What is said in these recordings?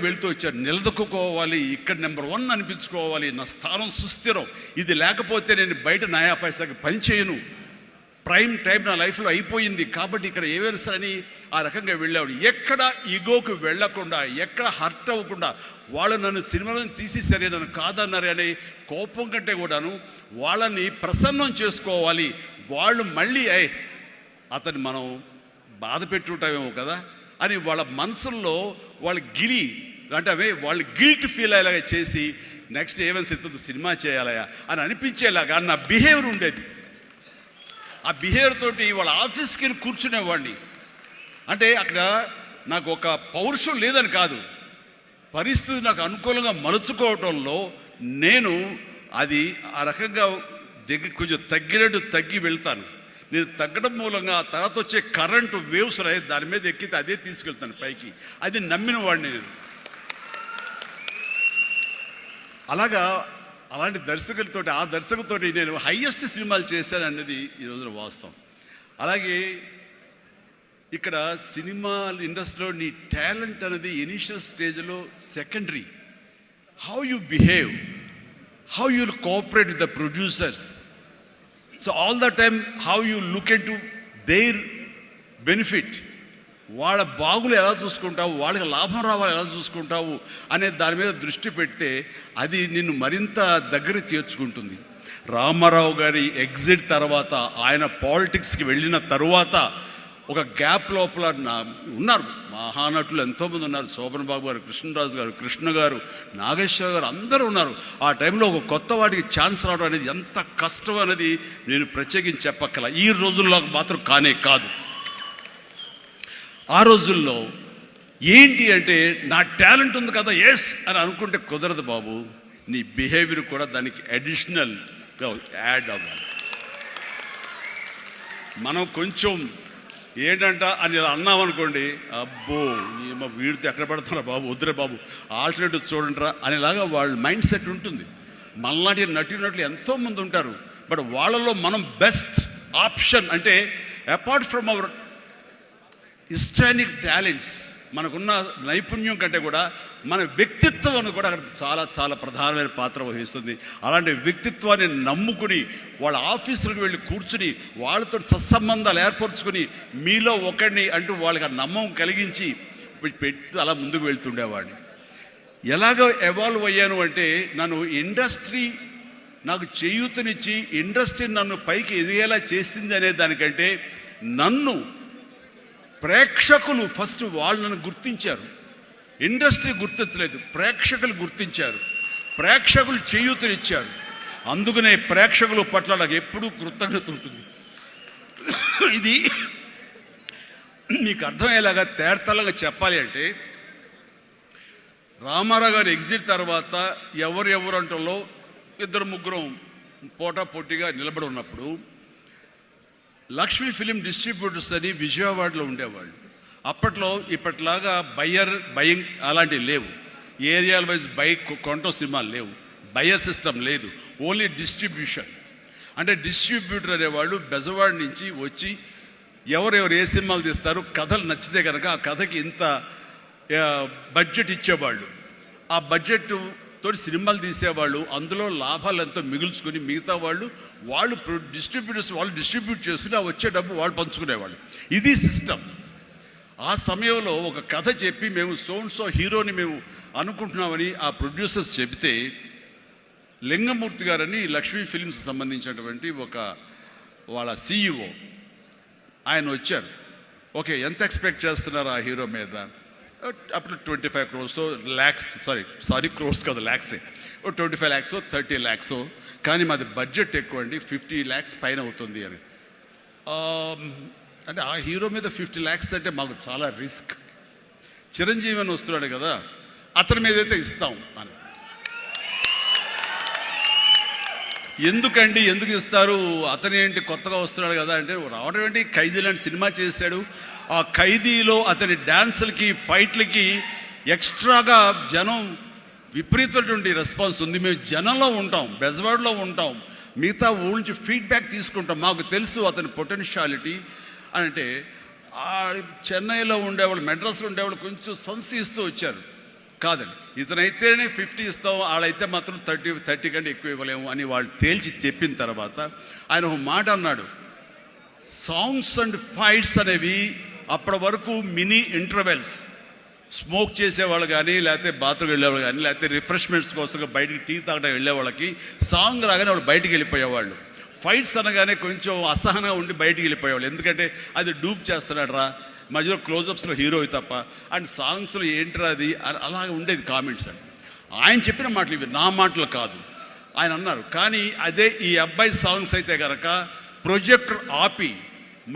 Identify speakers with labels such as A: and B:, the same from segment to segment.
A: వెళ్తూ వచ్చారు. నిలదొక్కుకోవాలి, ఇక్కడ నెంబర్ 1 అనిపించుకోవాలి, నా స్థానం సుస్థిరం, ఇది లేకపోతే నేను బయట నయా పైసాకి పని చేయను, ప్రైమ్ టైం నా లైఫ్లో అయిపోయింది కాబట్టి ఇక్కడ ఏమైనా సరే అని ఆ రకంగా వెళ్ళేవాడు. ఎక్కడ ఈగోకి వెళ్లకుండా, ఎక్కడ హర్ట్ అవ్వకుండా, వాళ్ళు నన్ను సినిమాలను తీసేసరే, నన్ను కాదన్నారే అనే కోపం కంటే కూడాను వాళ్ళని ప్రసన్నం చేసుకోవాలి. వాళ్ళు మళ్ళీ అతన్ని మనం బాధ పెట్టుంటామేమో కదా అని వాళ్ళ మనసుల్లో వాళ్ళు వాళ్ళు గిల్ట్ ఫీల్ అయ్యేలాగా చేసి నెక్స్ట్ ఏమైనా సిద్ధతో సినిమా చేయాలయా అని అనిపించేలాగా నా బిహేవియర్ ఉండేది. ఆ బిహేవియర్ తోటి వాళ్ళ ఆఫీస్కి వెళ్ళి కూర్చునేవాడిని. అంటే అక్కడ నాకు ఒక పౌరుషం లేదని కాదు, పరిస్థితి నాకు అనుకూలంగా మలుచుకోవటంలో నేను అది ఆ రకంగా కొంచెం తగ్గి వెళ్తాను. నేను తగ్గడం మూలంగా ఆ తర్వాత వచ్చే కరెంటు వేవ్స్ దాని మీద ఎక్కితే అదే తీసుకెళ్తాను పైకి. అది నమ్మిన వాడిని నేను. అలాంటి దర్శకులతోటి, ఆ దర్శకులతోటి నేను హైయెస్ట్ సినిమాలు చేశాను అన్నది ఈ రోజున వాస్తవం. అలాగే ఇక్కడ సినిమా ఇండస్ట్రీలో నీ టాలెంట్ అనేది ఇనిషియల్ స్టేజ్లో secondary. How you behave, how you cooperate with the producers. So all the time how you look in to their benefit, వాళ్ళ బాగులు ఎలా చూసుకుంటావు, వాళ్ళకి లాభం రావాలి ఎలా చూసుకుంటావు అనే దాని మీద దృష్టి పెడితే అది నిన్ను మరింత దగ్గర చేర్చుకుంటుంది. రామారావు గారి ఎగ్జిట్ తర్వాత, ఆయన పాలిటిక్స్కి వెళ్ళిన తరువాత ఒక గ్యాప్ లోపల ఉన్నారు మహానటులు ఎంతోమంది ఉన్నారు. శోభన్ బాబు గారు, కృష్ణరాజు గారు, కృష్ణ గారు, నాగేశ్వర గారు, అందరూ ఉన్నారు. ఆ టైంలో ఒక కొత్త వాటికి ఛాన్స్ రావడం అనేది ఎంత కష్టం అనేది నేను ప్రత్యేకించి చెప్పక్కల. ఈ రోజుల్లో మాత్రం కాదు. ఆ రోజుల్లో ఏంటి అంటే నా టాలెంట్ ఉంది కదా ఎస్ అని అనుకుంటే కుదరదు బాబు. నీ బిహేవియర్ కూడా దానికి అడిషనల్గా యాడ్ అవ్వాలి. మనం కొంచెం ఏంటంట అని అన్నామనుకోండి, అబ్బో వీడితో ఎక్కడ పడుతున్నా బాబు, వద్దురే బాబు, ఆల్టర్నేటివ్ చూడండిరా అనేలాగా వాళ్ళ మైండ్ సెట్ ఉంటుంది. మనలాంటి నటులు ఎంతోమంది ఉంటారు. బట్ వాళ్ళలో మనం బెస్ట్ ఆప్షన్ అంటే అపార్ట్ ఫ్రమ్ అవర్ హిస్టానిక్ టాలెంట్స్, మనకున్న నైపుణ్యం కంటే కూడా మన వ్యక్తిత్వం కూడా అక్కడ చాలా చాలా ప్రధానమైన పాత్ర వహిస్తుంది. అలాంటి వ్యక్తిత్వాన్ని నమ్ముకుని వాళ్ళ ఆఫీసులకు వెళ్ళి కూర్చుని వాళ్ళతో సత్సంబంధాలు ఏర్పరచుకుని మీలో ఒకడిని అంటూ వాళ్ళకి ఆ నమ్మకం కలిగించి పెట్టి అలా ముందుకు వెళ్తుండేవాడిని. ఎలాగో ఎవాల్వ్ అయ్యాను అంటే, నన్ను ఇండస్ట్రీ నాకు చేయూతనిచ్చి ఇండస్ట్రీ నన్ను పైకి ఎదిగేలా చేసింది అనే దానికంటే నన్ను ప్రేక్షకులు ఫస్ట్ వాళ్ళు నన్ను గుర్తించారు. ఇండస్ట్రీ గుర్తించలేదు, ప్రేక్షకులు గుర్తించారు, ప్రేక్షకులు చేయూతనిచ్చారు. అందుకనే ప్రేక్షకుల పట్ల నాకు ఎప్పుడూ కృతజ్ఞత ఉంటుంది. ఇది మీకు అర్థమయ్యేలాగా తేటతెల్లంగా చెప్పాలి అంటే, రామారావు గారు ఎగ్జిట్ తర్వాత ఎవరు అంటలో 2-3 పోటాపోటీగా నిలబడి ఉన్నప్పుడు లక్ష్మీ ఫిలిం డిస్ట్రిబ్యూటర్స్ అని విజయవాడలో ఉండేవాళ్ళు. అప్పట్లో ఇప్పట్లాగా బయింగ్ అలాంటివి లేవు. ఏరియాల వైజ్ కొనటం సినిమాలు లేవు, బయర్ సిస్టమ్ లేదు, ఓన్లీ డిస్ట్రిబ్యూషన్. అంటే డిస్ట్రిబ్యూటర్ అనేవాళ్ళు బెజవాడ నుంచి వచ్చి ఎవరెవరు ఏ సినిమాలు తీస్తారు, కథలు నచ్చితే కనుక ఆ కథకి ఇంత బడ్జెట్ ఇచ్చేవాళ్ళు. ఆ బడ్జెట్ తోటి సినిమాలు తీసేవాళ్ళు. అందులో లాభాలు ఎంతో మిగుల్చుకొని మిగతా వాళ్ళు డిస్ట్రిబ్యూటర్స్ వాళ్ళు డిస్ట్రిబ్యూట్ చేసుకుని ఆ వచ్చే డబ్బు వాళ్ళు పంచుకునేవాళ్ళు. ఇది సిస్టమ్. ఆ సమయంలో ఒక కథ చెప్పి మేము సో హీరోని మేము అనుకుంటున్నామని ఆ ప్రొడ్యూసర్స్ చెబితే, లింగమూర్తి గారని లక్ష్మీ ఫిలిమ్స్ సంబంధించినటువంటి వాళ్ళ CEO ఆయన వచ్చారు. ఓకే, ఎంత ఎక్స్పెక్ట్ చేస్తున్నారు ఆ హీరో మీద? అప్పుడు 25 crores lakhs, సారీ క్రోర్స్ కాదు, ల్యాక్సే. 25 lakhs 30 lakhs, కానీ మాది బడ్జెట్ ఎక్కువ అండి, 50 lakhs పైన అవుతుంది అని. అంటే ఆ హీరో మీద 50 lakhs అంటే మాకు చాలా రిస్క్. చిరంజీవి అని వస్తున్నాడు కదా, అతని మీద అయితే ఇస్తాం అని. ఎందుకు ఇస్తారు, అతను ఏంటి కొత్తగా వస్తున్నాడు కదా అంటే, రావడం ఏంటి, ఖైదీ లాంటి సినిమా చేశాడు. ఆ ఖైదీలో అతని డ్యాన్సులకి ఫైట్లకి ఎక్స్ట్రాగా జనం విపరీతమైనటువంటి రెస్పాన్స్ ఉంది. మేము జనంలో ఉంటాం, బెజవాడలో ఉంటాం, మిగతా ఊళ్ళ నుంచి ఫీడ్బ్యాక్ తీసుకుంటాం, మాకు తెలుసు అతని పొటెన్షియాలిటీ అంటే. చెన్నైలో ఉండేవాళ్ళు, మెడ్రాస్లో ఉండేవాళ్ళు కొంచెం సంశయిస్తూ వచ్చారు. కాదండి, ఇతనైతేనే 50 ఇస్తాం, వాళ్ళైతే మాత్రం 30 కంటే ఎక్కువ ఇవ్వలేము అని వాళ్ళు తేల్చి చెప్పిన తర్వాత ఆయన ఒక మాట అన్నాడు, సాంగ్స్ అండ్ ఫైట్స్ అనేవి అప్పటి వరకు మినీ ఇంటర్వెల్స్, స్మోక్ చేసేవాళ్ళు కానీ, లేకపోతే బాత్రూమ్ వెళ్ళేవాళ్ళు కానీ, లేకపోతే రిఫ్రెష్మెంట్స్ కోసం బయటికి టీ తాగడం వెళ్ళేవాళ్ళకి సాంగ్ రాగానే వాళ్ళు బయటికి వెళ్ళిపోయేవాళ్ళు. ఫైట్స్ అనగానే కొంచెం అసహనంగా ఉండి బయటికి వెళ్ళిపోయేవాళ్ళు, ఎందుకంటే అది డూప్ చేస్తున్నాడు రా, మధ్యలో క్లోజప్స్లో హీరో తప్ప, అండ్ సాంగ్స్లో ఏంట్రా అది అలాగే ఉండేది కామెంట్స్ అని. ఆయన చెప్పిన మాటలు ఇవి, నా మాటలు కాదు. ఆయన అన్నారు, కానీ అదే ఈ అబ్బాయి సాంగ్స్ అయితే కనుక ప్రొజెక్టర్ ఆపి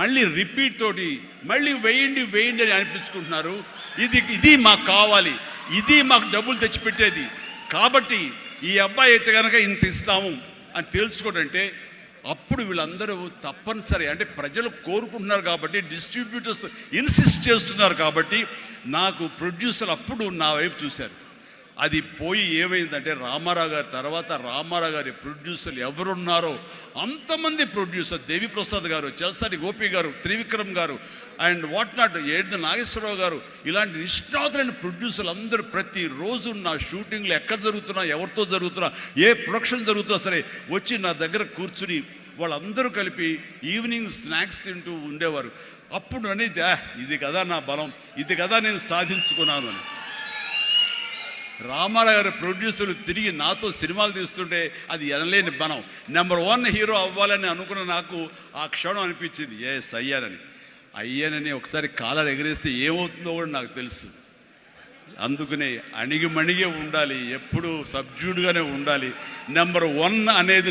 A: మళ్ళీ రిపీట్ తోటి మళ్ళీ వేయండి వేయండి అని అనిపించుకుంటున్నారు. ఇది మాకు కావాలి, ఇది మాకు డబ్బులు తెచ్చిపెట్టేది, కాబట్టి ఈ అబ్బాయి అయితే కనుక ఇంత ఇస్తాము అని తేల్చుకోవడంటే అప్పుడు వీళ్ళందరూ తప్పనిసరి, అంటే ప్రజలు కోరుకుంటున్నారు కాబట్టి, డిస్ట్రిబ్యూటర్స్ ఇన్సిస్ట్ చేస్తున్నారు కాబట్టి నాకు ప్రొడ్యూసర్ అప్పుడు నా వైపు చూశారు. అది పోయి ఏమైందంటే రామారావు గారి తర్వాత రామారావు గారి ప్రొడ్యూసర్లు ఎవరున్నారో అంతమంది ప్రొడ్యూసర్, దేవిప్రసాద్ గారు, చలసాని గోపి గారు, త్రివిక్రమ్ గారు అండ్ వాట్ నాట్, ఏడు నాగేశ్వరరావు గారు, ఇలాంటి నిష్ణాతులైన ప్రొడ్యూసర్లు అందరూ ప్రతిరోజు నా షూటింగ్లు ఎక్కడ జరుగుతున్నా, ఎవరితో జరుగుతున్నా, ఏ ప్రొడక్షన్ జరుగుతున్నా సరే వచ్చి నా దగ్గర కూర్చుని వాళ్ళందరూ కలిపి ఈవినింగ్ స్నాక్స్ తింటూ ఉండేవారు. అప్పుడు అనేది ఇది కదా నా బలం, ఇది కదా నేను సాధించుకున్నాను అని. రామారావు గారి ప్రొడ్యూసర్లు తిరిగి నాతో సినిమాలు తీస్తుంటే అది ఎనలేని బలం. నెంబర్ 1 హీరో అవ్వాలని అనుకున్న నాకు ఆ క్షణం అనిపించింది, అయ్యానని ఒకసారి కాలర్ ఎగరేస్తే ఏమవుతుందో కూడా నాకు తెలుసు. అందుకనే అణిగి మణిగే ఉండాలి, ఎప్పుడు సబ్జ్యూడ్గానే ఉండాలి. నెంబర్ 1 అనేది